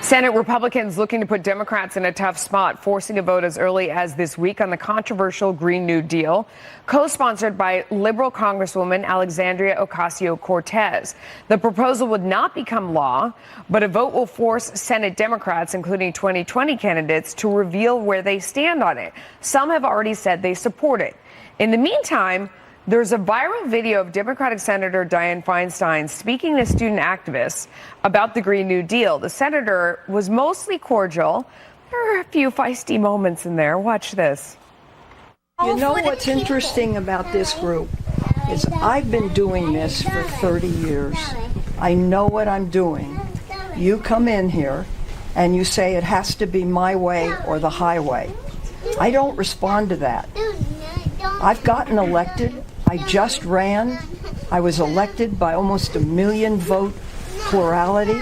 Senate Republicans looking to put Democrats in a tough spot, forcing a vote as early as this week on the controversial Green New Deal, co-sponsored by liberal Congresswoman Alexandria Ocasio-Cortez. The proposal would not become law, but a vote will force Senate Democrats, including 2020 candidates, to reveal where they stand on it. Some have already said they support it. In the meantime, there's a viral video of Democratic Senator Dianne Feinstein speaking to student activists about the Green New Deal. The senator was mostly cordial. There are a few feisty moments in there. Watch this. You know what's interesting about this group is I've been doing this for 30 years. I know what I'm doing. You come in here and you say it has to be my way or the highway. I don't respond to that. I've gotten elected. I just ran. I was elected by almost 1 million vote plurality.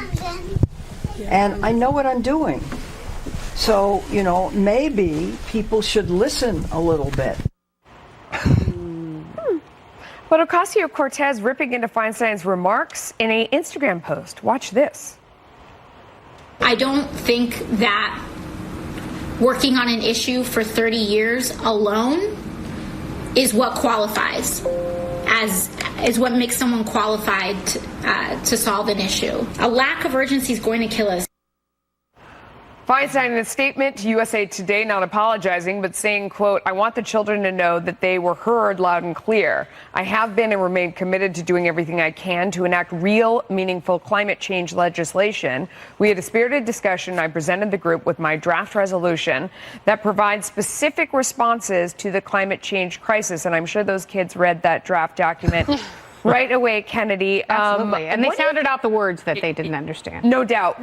And I know what I'm doing. So, you know, maybe people should listen a little bit. But Ocasio-Cortez ripping into Feinstein's remarks in an Instagram post. Watch this. I don't think that working on an issue for 30 years alone is what qualifies is what makes someone qualified to solve an issue. A lack of urgency is going to kill us. Feinstein in a statement to USA Today not apologizing, but saying, quote, "I want the children to know that they were heard loud and clear. I have been and remain committed to doing everything I can to enact real, meaningful climate change legislation. We had a spirited discussion. I presented the group with my draft resolution that provides specific responses to the climate change crisis." And I'm sure those kids read that draft document right away, Kennedy. Absolutely. And they sounded out the words that they didn't understand. No doubt.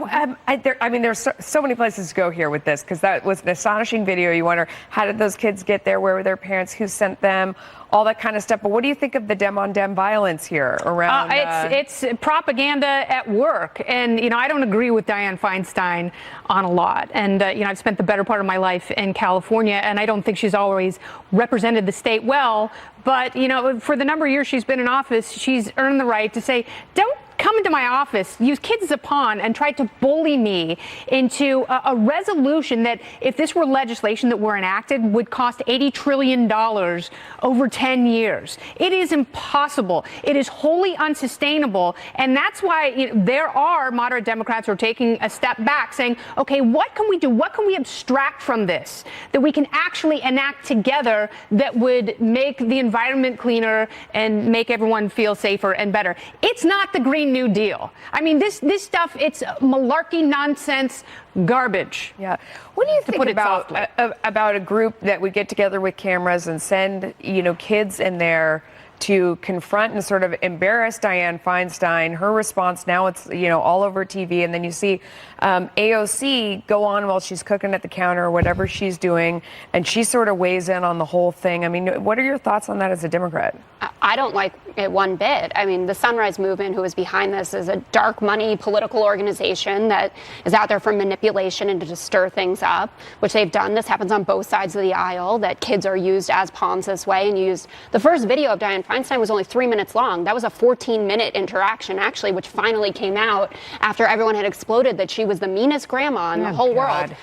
There's so many places to go here with this, because that was an astonishing video. You wonder, how did those kids get there? Where were their parents? Who sent them? All that kind of stuff. But what do you think of the dem-on-dem violence here around? It's propaganda at work. And, you know, I don't agree with Dianne Feinstein on a lot. And, you know, I've spent the better part of my life in California, and I don't think she's always represented the state well. But, you know, for the number of years she's been in office, she's earned the right to say, don't come into my office, use kids as a pawn, and try to bully me into a resolution that, if this were legislation that were enacted, would cost $80 trillion over 10 years. It is impossible. It is wholly unsustainable. And that's why there are moderate Democrats who are taking a step back, saying, okay, what can we do? What can we abstract from this that we can actually enact together that would make the environment cleaner and make everyone feel safer and better? It's not the Green New Deal. I mean, this stuff, it's malarkey, nonsense, garbage. Yeah. What do you think about a group that would get together with cameras and send, kids in there to confront and sort of embarrass Dianne Feinstein? Her response now, it's, all over TV. And then you see AOC go on while she's cooking at the counter or whatever she's doing, and she sort of weighs in on the whole thing. I mean, what are your thoughts on that as a Democrat? I don't like it one bit. I mean, the Sunrise Movement, who is behind this, is a dark money political organization that is out there for manipulation and to stir things up, which they've done. This happens on both sides of the aisle, that kids are used as pawns this way. And the first video of Dianne Feinstein was only 3 minutes long. That was a 14-minute interaction, actually, which finally came out after everyone had exploded that she was the meanest grandma in the whole world.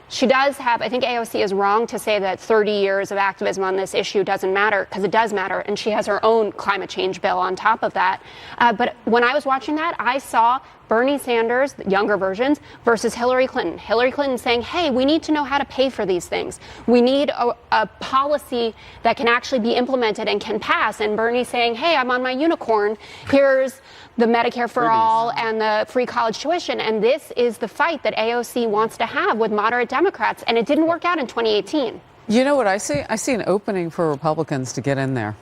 She does have, I think AOC is wrong to say that 30 years of activism on this issue doesn't matter, because it does matter. And she has her own climate change bill on top of that. But when I was watching that, I saw Bernie Sanders, the younger versions, versus Hillary Clinton. Hillary Clinton saying, hey, we need to know how to pay for these things. We need a policy that can actually be implemented and can pass. And Bernie saying, hey, I'm on my unicorn. Here's the Medicare for all and the free college tuition. And this is the fight that AOC wants to have with moderate Democrats. And it didn't work out in 2018. You know what I see? I see an opening for Republicans to get in there.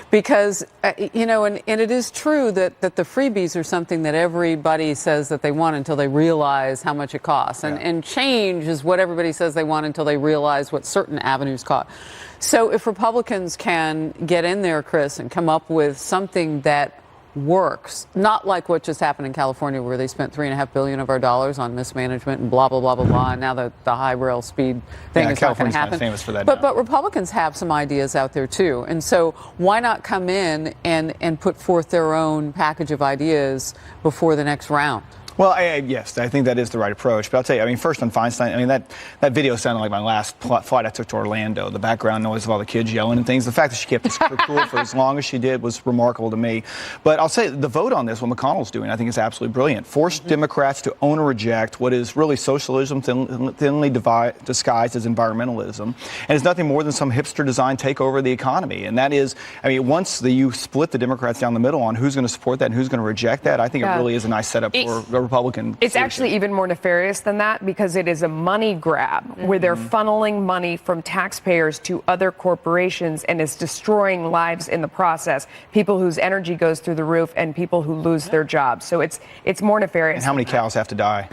Because, and it is true that the freebies are something that everybody says that they want until they realize how much it costs. And change is what everybody says they want until they realize what certain avenues cost. So if Republicans can get in there, Chris, and come up with something that works, not like what just happened in California, where they spent $3.5 billion of our dollars on mismanagement and blah, blah, blah, blah, blah. And now the high rail speed thing is not going to happen. Famous for that but Republicans have some ideas out there, too. And so why not come in and put forth their own package of ideas before the next round? Well, yes, I think that is the right approach. But I'll tell you, I mean, first on Feinstein, I mean, that video sounded like my last flight I took to Orlando. The background noise of all the kids yelling and things. The fact that she kept this cool for as long as she did was remarkable to me. But I'll say the vote on this, what McConnell's doing, I think is absolutely brilliant. Force Democrats to own or reject what is really socialism thinly disguised as environmentalism. And it's nothing more than some hipster design takeover of the economy. And that is, I mean, once you split the Democrats down the middle on who's going to support that and who's going to reject that, I think it really is a nice setup for a Republican. It's actually even more nefarious than that because it is a money grab where they're funneling money from taxpayers to other corporations and is destroying lives in the process. People whose energy goes through the roof and people who lose their jobs. So it's more nefarious. And how many cows have to die?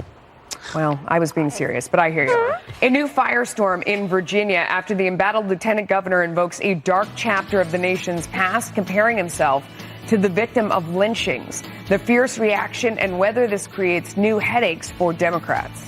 Well, I was being serious, but I hear you. A new firestorm in Virginia after the embattled lieutenant governor invokes a dark chapter of the nation's past, comparing himself to the victim of lynchings. The fierce reaction and whether this creates new headaches for Democrats.